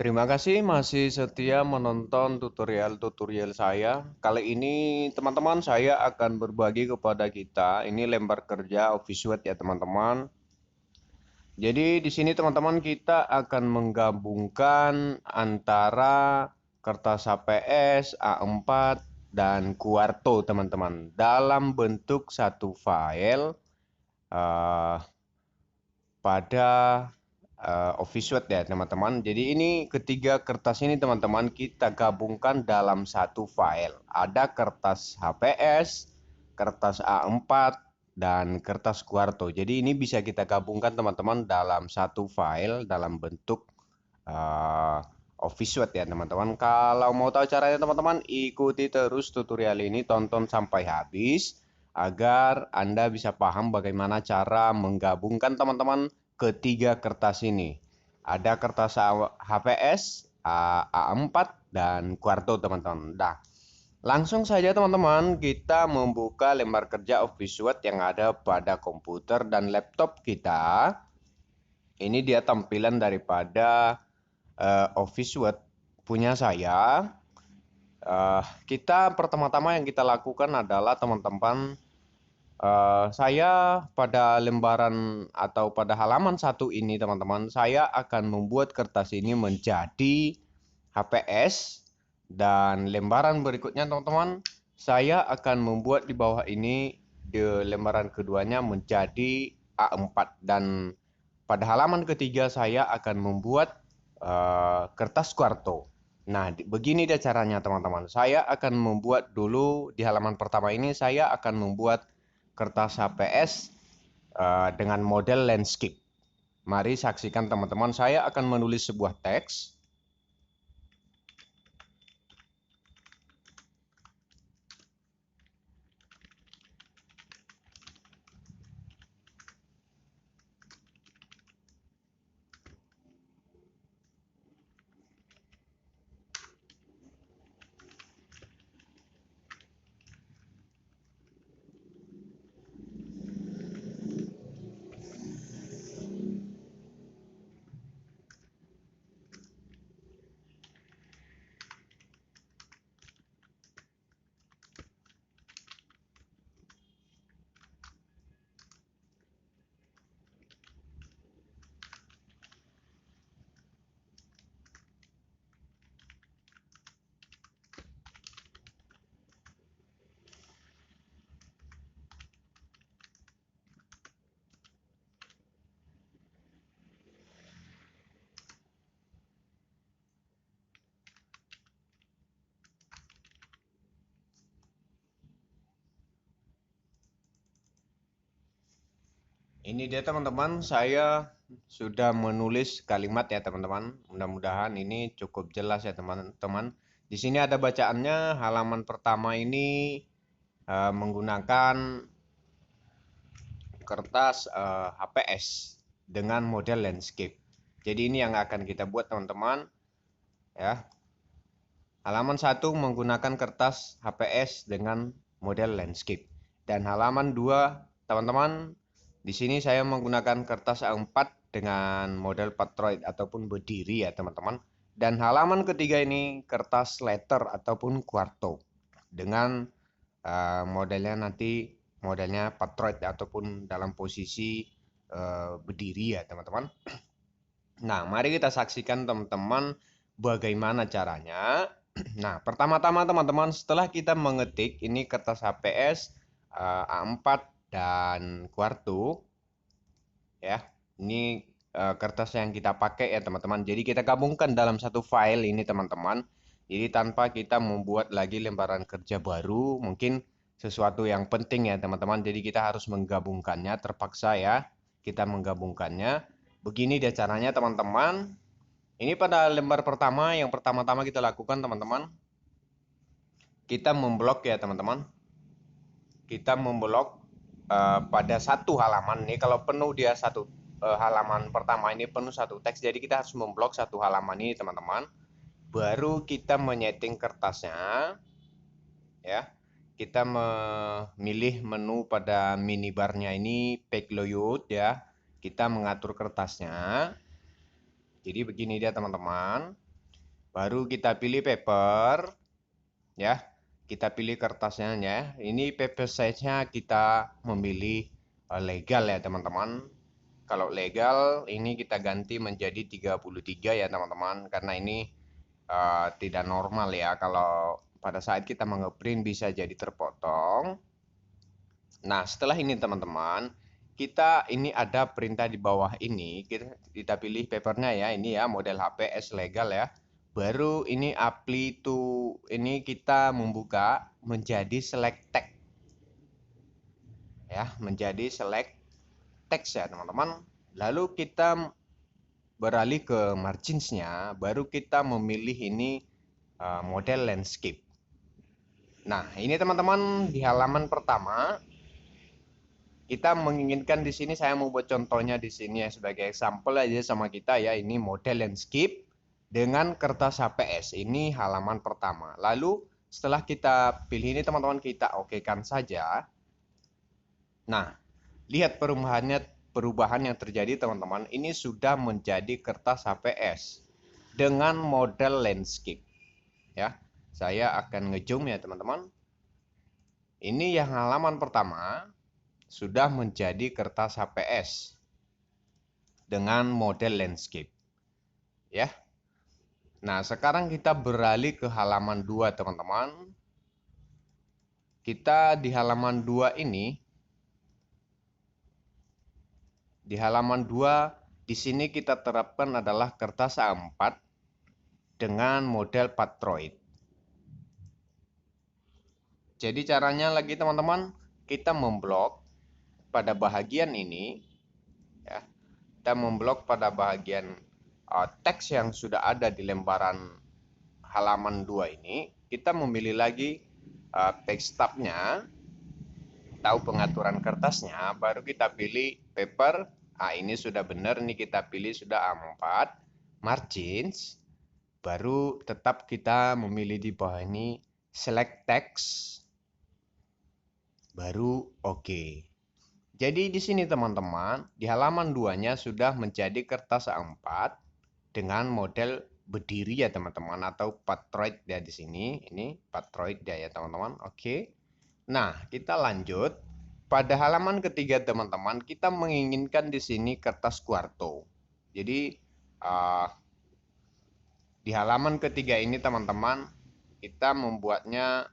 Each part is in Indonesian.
Terima kasih masih setia menonton tutorial-tutorial saya. Kali ini teman-teman saya akan berbagi kepada kita ini lembar kerja Office Word ya teman-teman. Jadi di sini teman-teman kita akan menggabungkan antara kertas HPS, A4 dan Quarto teman-teman dalam bentuk satu file eh, pada Office Word ya teman-teman. Jadi ini ketiga kertas ini teman-teman kita gabungkan dalam satu file. Ada kertas HPS, kertas A4, dan kertas Quarto. Jadi ini bisa kita gabungkan teman-teman dalam satu file dalam bentuk Office Word ya teman-teman. Kalau mau tahu caranya teman-teman, ikuti terus tutorial ini, tonton sampai habis agar Anda bisa paham bagaimana cara menggabungkan teman-teman ketiga kertas ini. Ada kertas HPS, A4, dan Quarto teman-teman. Nah, langsung saja teman-teman kita membuka lembar kerja Office Word yang ada pada komputer dan laptop kita. Ini dia tampilan daripada Office Word punya saya. Kita pertama-tama yang kita lakukan adalah teman-teman, saya pada lembaran atau pada halaman satu ini teman-teman, saya akan membuat kertas ini menjadi HPS, dan lembaran berikutnya teman-teman, saya akan membuat di bawah ini di lembaran keduanya menjadi A4, dan pada halaman ketiga saya akan membuat kertas Quarto. Nah, begini dia caranya teman-teman. Saya akan membuat dulu di halaman pertama ini, saya akan membuat kertas HPS dengan model landscape. Mari saksikan teman-teman, saya akan menulis sebuah teks. Ini dia teman-teman, saya sudah menulis kalimat ya teman-teman. Mudah-mudahan ini cukup jelas ya teman-teman. Di sini ada bacaannya. Halaman pertama ini menggunakan kertas HPS dengan model landscape. Jadi ini yang akan kita buat teman-teman ya. Halaman 1 menggunakan kertas HPS dengan model landscape. Dan halaman 2 teman-teman, di sini saya menggunakan kertas A4 dengan model patroid ataupun berdiri ya teman-teman. Dan halaman ketiga ini kertas letter ataupun quarto dengan modelnya nanti modelnya patroid ataupun dalam posisi berdiri ya teman-teman. Nah, mari kita saksikan teman-teman bagaimana caranya. Nah, pertama-tama teman-teman, setelah kita mengetik ini kertas HPS, A4 dan Quarto ya. Ini kertas yang kita pakai ya teman-teman. Jadi kita gabungkan dalam satu file ini teman-teman. Jadi tanpa kita membuat lagi lembaran kerja baru, mungkin sesuatu yang penting ya teman-teman. Jadi kita harus menggabungkannya, terpaksa ya kita menggabungkannya. Begini dia caranya teman-teman. Ini pada lembar pertama, yang pertama-tama kita lakukan teman-teman, kita memblok ya teman-teman. Kita memblok pada satu halaman nih. Kalau penuh dia satu halaman pertama ini penuh satu teks, jadi kita harus memblok satu halaman ini teman-teman. Baru kita menyeting kertasnya ya. Kita memilih menu pada minibarnya ini, page layout ya. Kita mengatur kertasnya. Jadi begini dia teman-teman. Baru kita pilih paper, ya. Kita pilih kertasnya ya. Ini paper size-nya kita memilih legal ya teman-teman. Kalau legal ini kita ganti menjadi 33 ya teman-teman, karena ini tidak normal ya kalau pada saat kita mengeprint bisa jadi terpotong. Nah, setelah ini teman-teman, kita ini ada perintah di bawah ini, kita pilih papernya ya, ini ya model HPS legal ya. Baru ini apply to, ini kita membuka menjadi select text ya, menjadi select text ya teman-teman. Lalu kita beralih ke marginsnya, baru kita memilih ini model landscape. Nah, ini teman-teman di halaman pertama kita menginginkan di sini, saya mau buat contohnya di sini ya sebagai sampel aja sama kita ya. Ini model landscape dengan kertas HPS. Ini halaman pertama. Lalu setelah kita pilih ini teman-teman, kita okekan saja. Nah, lihat perubahan yang terjadi teman-teman. Ini sudah menjadi kertas HPS dengan model landscape. Ya, saya akan ngezoom ya teman-teman. Ini yang halaman pertama sudah menjadi kertas HPS dengan model landscape. Ya. Nah, sekarang kita beralih ke halaman 2, teman-teman. Kita di halaman 2 ini, di halaman 2 di sini kita terapkan adalah kertas A4 dengan model Patroid. Jadi caranya lagi teman-teman, kita memblok pada bagian ini ya. Kita memblok pada bagian teks yang sudah ada di lembaran halaman 2 ini. Kita memilih lagi page tab-nya, tahu pengaturan kertasnya, baru kita pilih paper. Nah, ini sudah benar, ini kita pilih sudah A4, margins, baru tetap kita memilih di bawah ini select text, baru oke. Jadi di sini teman-teman, di halaman 2-nya sudah menjadi kertas A4 dengan model berdiri ya teman-teman, atau Patroid ya di sini. Ini Patroid ya teman-teman. Oke. Nah, kita lanjut. Pada halaman ketiga teman-teman, kita menginginkan di sini kertas kuarto. Jadi di halaman ketiga ini teman-teman, kita membuatnya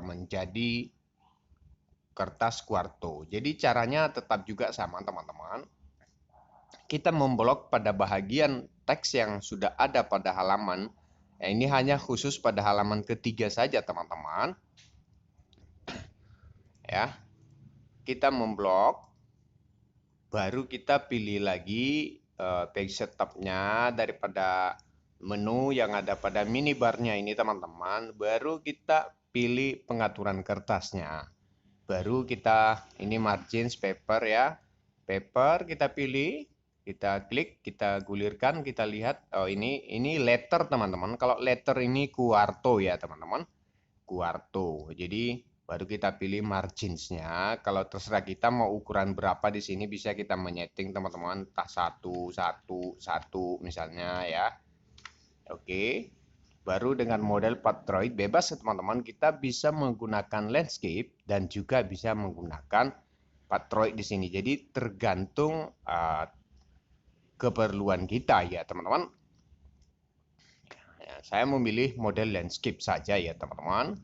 menjadi kertas kuarto. Jadi caranya tetap juga sama teman-teman. Kita memblok pada bagian teks yang sudah ada pada halaman. Ya, ini hanya khusus pada halaman ketiga saja teman-teman. Ya, kita memblok, baru kita pilih lagi page setup-nya daripada menu yang ada pada minibarnya ini teman-teman. Baru kita pilih pengaturan kertasnya. Baru kita ini margins paper ya, paper kita pilih, kita klik, kita gulirkan, kita lihat. Oh, ini letter teman-teman. Kalau letter ini kuarto ya teman-teman, kuarto. Jadi baru kita pilih marginsnya. Kalau terserah kita mau ukuran berapa di sini, bisa kita menyeting teman-teman, entah 1 misalnya ya. Oke. Baru dengan model Patroid bebas teman-teman, kita bisa menggunakan landscape dan juga bisa menggunakan Patroid di sini. Jadi tergantung keperluan kita ya teman-teman. Ya, saya memilih model landscape saja ya teman-teman.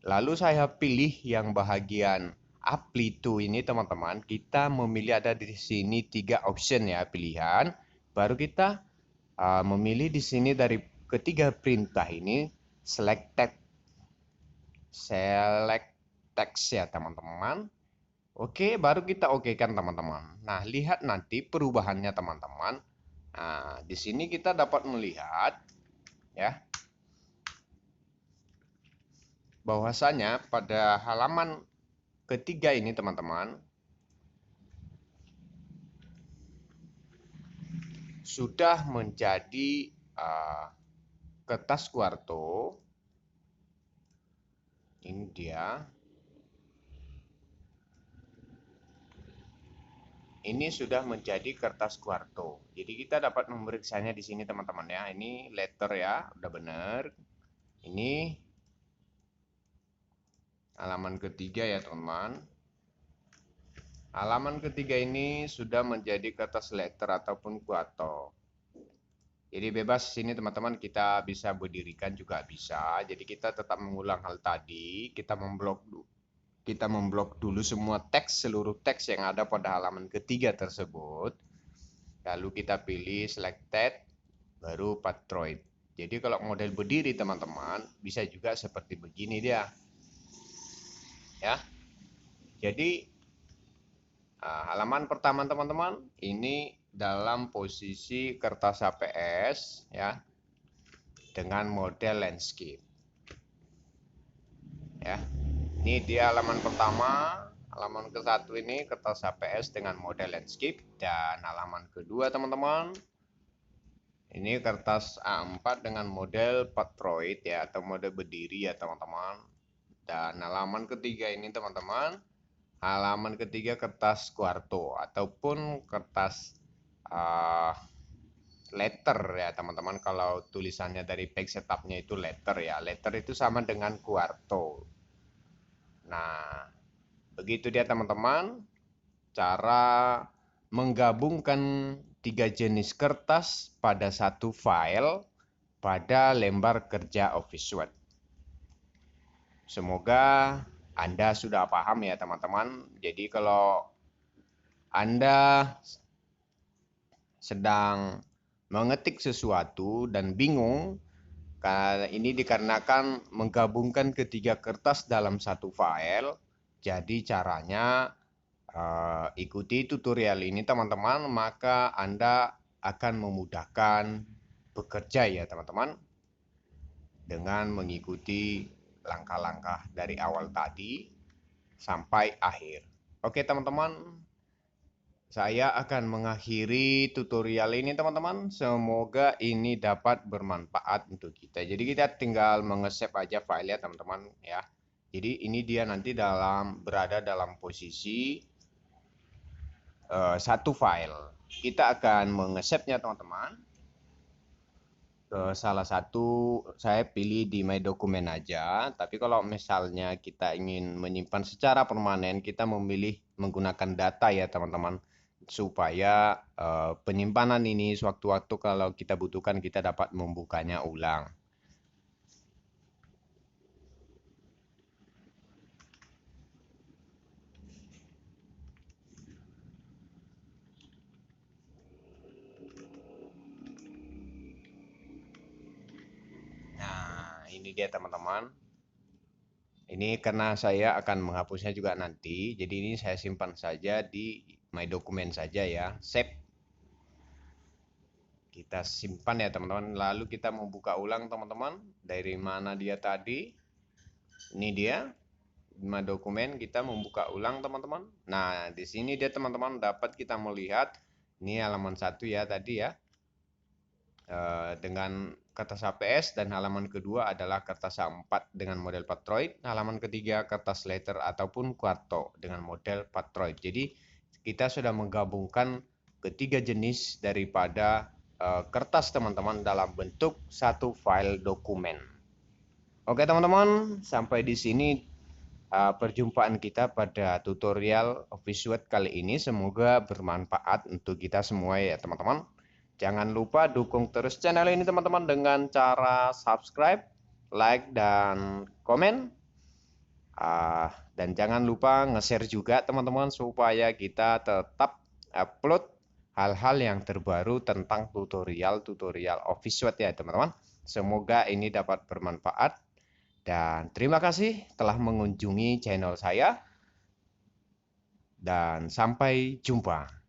Lalu saya pilih yang bagian apply to ini teman-teman. Kita memilih ada di sini 3 option ya pilihan. Baru kita memilih di sini dari ketiga perintah ini select text ya teman-teman. Oke, baru kita okekan teman-teman. Nah, lihat nanti perubahannya teman-teman. Nah, di sini kita dapat melihat ya bahwasanya pada halaman ketiga ini teman-teman sudah menjadi kertas kuarto. Ini dia. ini sudah menjadi kertas kuarto. Jadi kita dapat memeriksanya di sini teman-teman ya. Ini letter ya, udah benar. Ini halaman ketiga ya teman-teman. Halaman ketiga ini sudah menjadi kertas letter ataupun kuarto. Jadi bebas sini teman-teman, kita bisa berdirikan juga bisa. Jadi kita tetap mengulang hal tadi, kita memblok dulu semua teks, seluruh teks yang ada pada halaman ketiga tersebut. Lalu kita pilih selected, baru Pathroid. Jadi kalau model berdiri teman-teman, bisa juga seperti begini dia. Ya. Jadi halaman pertama teman-teman, ini dalam posisi kertas HPS ya, dengan model landscape. Ya. Ini dia halaman pertama. Halaman ke-1 ini kertas HPS dengan model landscape, dan halaman kedua teman-teman, ini kertas A4 dengan model Pathroid ya, atau model berdiri ya teman-teman. Dan halaman ketiga ini teman-teman, halaman ketiga kertas kuarto ataupun kertas letter ya teman-teman. Kalau tulisannya dari page setupnya itu letter ya, letter itu sama dengan kuarto. Nah, begitu dia teman-teman, cara menggabungkan 3 jenis kertas pada satu file pada lembar kerja Office Word. Semoga Anda sudah paham ya teman-teman. Jadi kalau Anda sedang mengetik sesuatu dan bingung, ini dikarenakan menggabungkan ketiga kertas dalam satu file. Jadi caranya ikuti tutorial ini teman-teman, maka Anda akan memudahkan bekerja ya teman-teman, dengan mengikuti langkah-langkah dari awal tadi sampai akhir. Oke teman-teman, saya akan mengakhiri tutorial ini teman-teman. Semoga ini dapat bermanfaat untuk kita. Jadi kita tinggal mengesep aja file ya teman-teman ya. Jadi ini dia nanti berada dalam posisi satu file. Kita akan mengesepnya teman-teman ke salah satu, saya pilih di My Document aja. Tapi kalau misalnya kita ingin menyimpan secara permanen, kita memilih menggunakan data ya teman-teman, supaya penyimpanan ini sewaktu-waktu kalau kita butuhkan kita dapat membukanya ulang. Nah, ini dia teman-teman. Ini karena saya akan menghapusnya juga nanti, jadi ini saya simpan saja di My Document saja ya, save. Kita simpan ya teman-teman, lalu kita membuka ulang teman-teman. Dari mana dia tadi? Ini dia, My Document, kita membuka ulang teman-teman. Nah, di sini dia teman-teman dapat kita melihat, ini halaman 1 ya tadi ya, dengan kertas HPS, dan halaman kedua adalah kertas A4 dengan model Pathroid, halaman ketiga kertas letter ataupun kuarto dengan model Pathroid. Jadi kita sudah menggabungkan ketiga jenis daripada kertas teman-teman dalam bentuk satu file dokumen. Oke teman-teman, sampai di sini perjumpaan kita pada tutorial Office Word kali ini. Semoga bermanfaat untuk kita semua ya teman-teman. Jangan lupa dukung terus channel ini teman-teman dengan cara subscribe, like, dan komen. Dan jangan lupa nge-share juga teman-teman, supaya kita tetap upload hal-hal yang terbaru tentang tutorial-tutorial Office Word ya teman-teman. Semoga ini dapat bermanfaat. Dan terima kasih telah mengunjungi channel saya. Dan sampai jumpa.